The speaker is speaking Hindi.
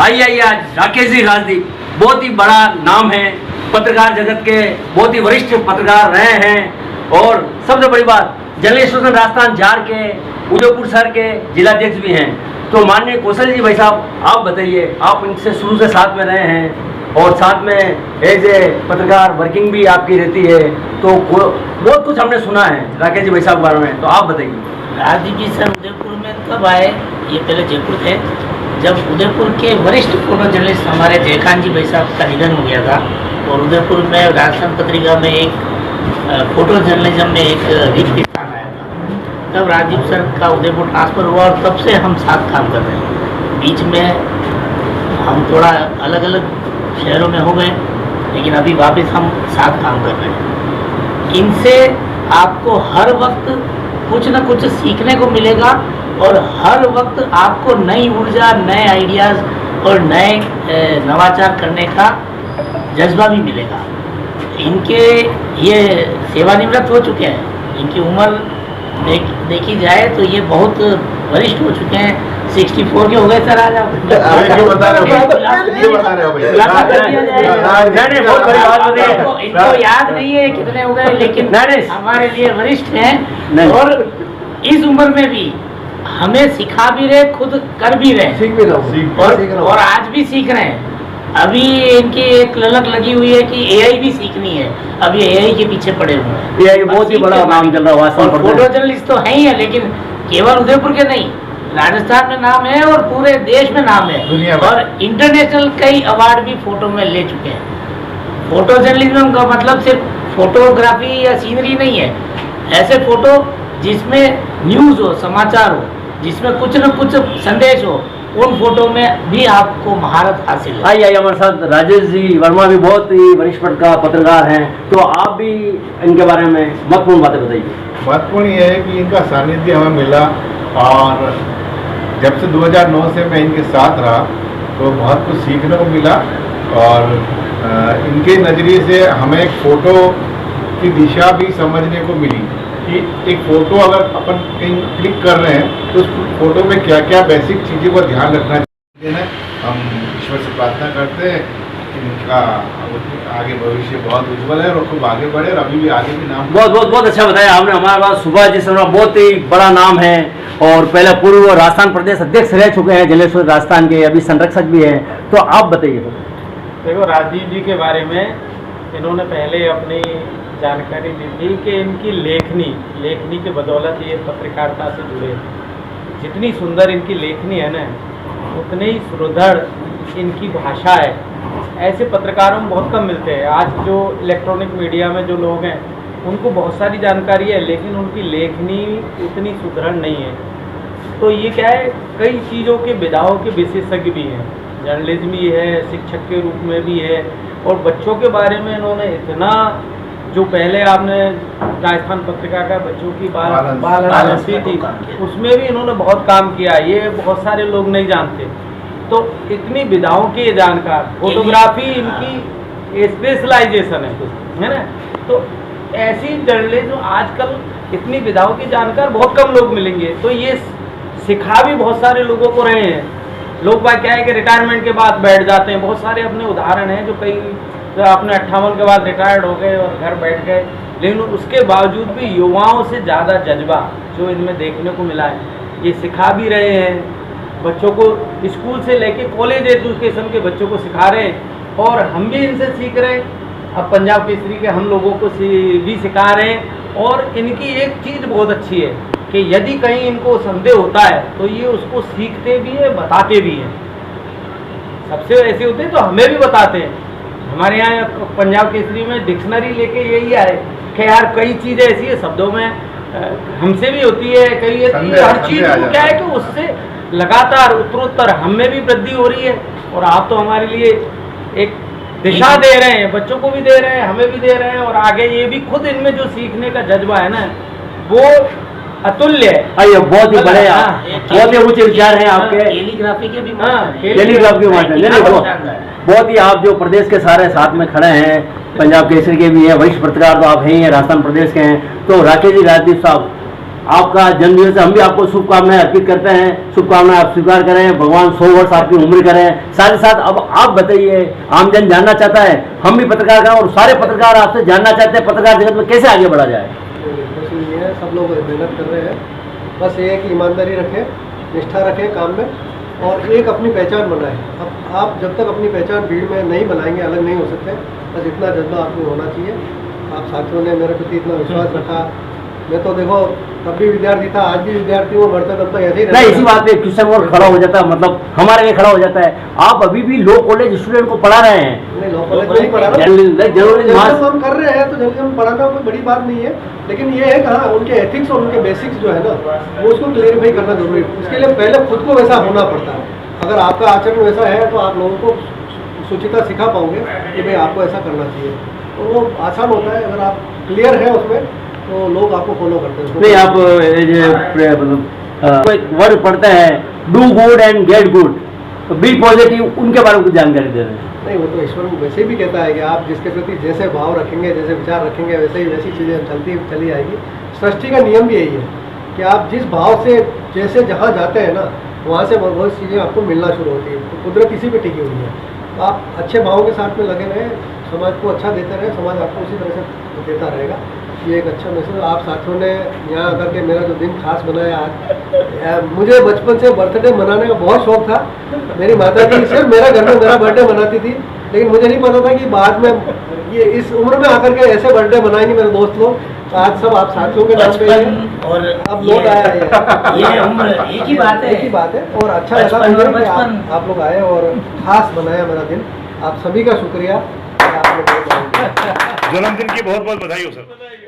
आइए आज राकेश जी राजदीप बहुत ही बड़ा नाम है, पत्रकार जगत के बहुत ही वरिष्ठ पत्रकार रहे हैं और सबसे बड़ी बात जनरल एसोसिएशन राजस्थान जार के उदयपुर शहर के जिलाध्यक्ष भी हैं। तो माननीय कौशल जी भाई साहब, आप बताइए, आप इनसे शुरू से साथ में रहे हैं और साथ में एज ए पत्रकार वर्किंग भी आपकी रहती है, तो बहुत कुछ हमने सुना है राकेश जी भाई साहब के बारे में, तो आप बताइए। राजदीप जी सर उदयपुर में कब आए? ये पहले जयपुर थे, जब उदयपुर के वरिष्ठ फोटो जर्नलिस्ट हमारे जयकांत जी भाई साहब का निधन हो गया था और उदयपुर में राजस्थान पत्रिका में एक फोटो जर्नलिज्म में एक रिक्त स्थान आया था। तब राजदीप सर का उदयपुर ट्रांसफ़र हुआ और तब से हम साथ काम कर रहे हैं। बीच में हम थोड़ा अलग अलग शहरों में हो गए, लेकिन अभी वापस हम साथ काम कर रहे हैं। इनसे आपको हर वक्त कुछ न कुछ सीखने को मिलेगा और हर वक्त आपको नई ऊर्जा, नए आइडियाज़ और नए नवाचार करने का जज्बा भी मिलेगा। इनके ये सेवानिवृत्त हो चुके हैं, इनकी उम्र देखी जाए तो ये बहुत वरिष्ठ हो चुके हैं, 64 के हो गए सर। आज आप इनको याद नहीं है कितने हो गए, लेकिन हमारे लिए वरिष्ठ हैं और इस उम्र में भी हमें सिखा भी रहे, खुद कर भी रहे, सीख भी रहे और आज भी सीख रहे हैं। अभी इनकी एक ललक लगी हुई है कि एआई भी सीखनी है, अब ये एआई के पीछे पड़े हुए हैं। एआई बहुत ही बड़ा नाम चल रहा है, फोटो जर्नलिस्ट तो है ही है, लेकिन केवल उदयपुर के नहीं, राजस्थान में नाम है और पूरे देश में नाम है और इंटरनेशनल कई अवार्ड भी फोटो में ले चुके हैं। फोटो जर्नलिज्म का मतलब सिर्फ फोटोग्राफी या सीनरी नहीं है, ऐसे फोटो जिसमें न्यूज़ हो, समाचार हो, जिसमें कुछ न कुछ संदेश हो, उन फोटो में भी आपको महारत हासिल है। आइए हमारे साथ राजेश जी वर्मा भी बहुत ही वरिष्ठ पत्रकार हैं, तो आप भी इनके बारे में महत्वपूर्ण बातें बताइए। महत्वपूर्ण ये है कि इनका सानिध्य हमें मिला और जब से 2009 से मैं इनके साथ रहा तो बहुत कुछ सीखने को मिला और इनके नज़रिए से हमें एक फ़ोटो की दिशा भी समझने को मिली कि एक फ़ोटो अगर अपन कहीं क्लिक कर रहे हैं तो उस फोटो में क्या क्या बेसिक चीज़ों का ध्यान रखना चाहिए। हम ईश्वर से प्रार्थना करते हैं कि इनका आगे भविष्य बहुत उज्जवल है और खूब आगे बढ़े और अभी भी आगे भी नाम बहुत अच्छा बताया आपने। हमारे पास सुभाष जी शर्मा बहुत ही बड़ा नाम है और पहले पूर्व राजस्थान प्रदेश अध्यक्ष रह चुके हैं जनरल एसोसिएशन राजस्थान के, अभी संरक्षक भी हैं, तो आप बताइए। देखो, राजदीप जी के बारे में इन्होंने पहले अपनी जानकारी दी थी कि इनकी लेखनी के बदौलत ये पत्रकारिता से जुड़े। जितनी सुंदर इनकी लेखनी है ना, उतनी ही सुदृढ़ इनकी भाषा है। ऐसे पत्रकारों में बहुत कम मिलते हैं। आज जो इलेक्ट्रॉनिक मीडिया में जो लोग हैं उनको बहुत सारी जानकारी है, लेकिन उनकी लेखनी उतनी सुदृढ़ नहीं है। तो ये क्या है, कई चीज़ों के विधाओं के विशेषज्ञ भी हैं, जर्नलिज्म भी है, शिक्षक के रूप में भी है और बच्चों के बारे में इन्होंने इतना, जो पहले आपने राजस्थान पत्रिका का बच्चों की बाल थी, उसमें भी इन्होंने बहुत काम किया, ये बहुत सारे लोग नहीं जानते। तो इतनी विधाओं के जानकार, फोटोग्राफी इनकी स्पेशलाइजेशन है ना। तो ऐसी जर्नलिज्म आजकल इतनी विधाओं की जानकार बहुत कम लोग मिलेंगे, तो ये सिखा भी बहुत सारे लोगों को रहे हैं। लोग बात क्या है कि रिटायरमेंट के बाद बैठ जाते हैं, बहुत सारे अपने उदाहरण हैं जो कई तो आपने 58 के बाद रिटायर्ड हो गए और घर बैठ गए, लेकिन उसके बावजूद भी युवाओं से ज़्यादा जज्बा जो इनमें देखने को मिला है। ये सिखा भी रहे हैं बच्चों को, स्कूल से लेके कॉलेज एजुकेशन के बच्चों को सिखा रहे हैं और हम भी इनसे सीख रहे हैं। अब पंजाब केसरी के हम लोगों को भी सिखा रहे हैं और इनकी एक चीज़ बहुत अच्छी है कि यदि कहीं इनको संदेह होता है तो ये उसको सीखते भी है, बताते भी हैं। सबसे ऐसे होते हैं तो हमें भी बताते हैं। हमारे यहाँ पंजाब केसरी में डिक्शनरी लेके यही आए कि यार कई चीज़ें ऐसी है शब्दों में हमसे भी होती है, कई हर चीज़ को क्या है कि उससे लगातार उत्तरोत्तर हमें भी वृद्धि हो रही है और आप तो हमारे लिए एक दिशा दे रहे हैं, बच्चों को भी दे रहे हैं, हमें भी दे रहे हैं और आगे ये भी खुद इनमें जो सीखने का जज्बा है ना, वो अतुल्य है। आइए, बहुत ही बड़े, बहुत ही ऊंचे विचार हैं आपके। टेलीग्राफी के भी बहुत ही, आप जो प्रदेश के सारे साथ में खड़े हैं, पंजाब केसरी के भी हैं, वरिष्ठ पत्रकार तो आप हैं ही हैं, राजस्थान प्रदेश के हैं। तो राकेश जी राजदीप साहब, आपका जन्मदिवस है, हम भी आपको शुभकामनाएं अर्पित करते हैं। शुभकामनाएं आप स्वीकार करें, भगवान 100 वर्ष आपकी उम्र करें। साथ ही साथ अब आप बताइए, आमजन जानना चाहता है, हम भी पत्रकार हैं और सारे पत्रकार आपसे जानना चाहते हैं पत्रकार जगत में कैसे आगे बढ़ा जाए। बस ये है, सब लोग मेहनत कर रहे हैं, बस ये है कि ईमानदारी रखें, निष्ठा रखें काम में, और एक अपनी पहचान बनाएं। अब आप जब तक अपनी पहचान भीड़ में नहीं बनाएंगे, अलग नहीं हो सकते। बस इतना जज्बा आपको होना चाहिए। आप साथियों ने मेरे प्रति इतना विश्वास रखा। मैं तो देखो तब भी विद्यार्थी था, आज भी विद्यार्थी हूँ, बढ़ते तब तक ऐसे ही नहीं, इसी बात पे क्वेश्चन और खड़ा हो जाता है, मतलब हमारे लिए खड़ा हो जाता है। आप अभी भी लॉ कॉलेज स्टूडेंट को पढ़ा रहे हैं। नहीं, लॉ कॉलेज में नहीं पढ़ा रहा, जर्नलिज्म हम कर रहे हैं, तो जर्नलिज्म पढ़ाना कोई बड़ी बात नहीं है। लेकिन ये है कि हाँ, उनके एथिक्स और उनके बेसिक्स जो है ना, वो उसको क्लेरिफाई करना जरूरी है। उसके लिए पहले खुद को वैसा होना पड़ता है। अगर आपका आचरण वैसा है तो आप लोगों को सुचिता सिखा पाओगे कि भाई आपको ऐसा करना चाहिए, तो वो आसान होता है। अगर आप क्लियर है उसमें तो लोग आपको फॉलो करते हैं। नहीं, आप मतलब एक वर्ड पढ़ते हैं, do good and get good, तो बी पॉजिटिव, उनके बारे में कुछ जानकारी दे रहे हैं। नहीं, वो तो ईश्वर वैसे भी कहता है कि आप जिसके प्रति जैसे भाव रखेंगे, जैसे विचार रखेंगे, वैसे ही वैसी चीज़ें चली आएगी। सृष्टि का नियम भी यही है कि आप जिस भाव से जैसे जहाँ जाते हैं ना, वहाँ से बहुत चीज़ें आपको मिलना शुरू होती है। तो कुदरत इसी पे टिकी हुई है। तो आप अच्छे भावों के साथ में लगे रहें, समाज को अच्छा देते रहें, समाज आपको उसी तरह से देता रहेगा। ये एक अच्छा मैसेज। आप साथियों ने यहाँ आकर के मेरा जो दिन खास बनाया आज, मुझे बचपन से बर्थडे मनाने का बहुत शौक था। मेरी माता जी सिर्फ मेरा घर में मेरा बर्थडे मनाती थी, लेकिन मुझे नहीं पता था कि बाद में ये इस उम्र में आकर के ऐसे बर्थडे मनाएंगे मेरे दोस्त लोग। तो आज सब आप साथियों के नाम पे और अब लोग आया ये उम्र एक ही बात है, एक ही बात है। और अच्छा लगा मुझे कि आप लोग आए और खास बनाया मेरा दिन। आप सभी का शुक्रिया। आप लोग जन्मदिन की बहुत बहुत बधाई हो सर।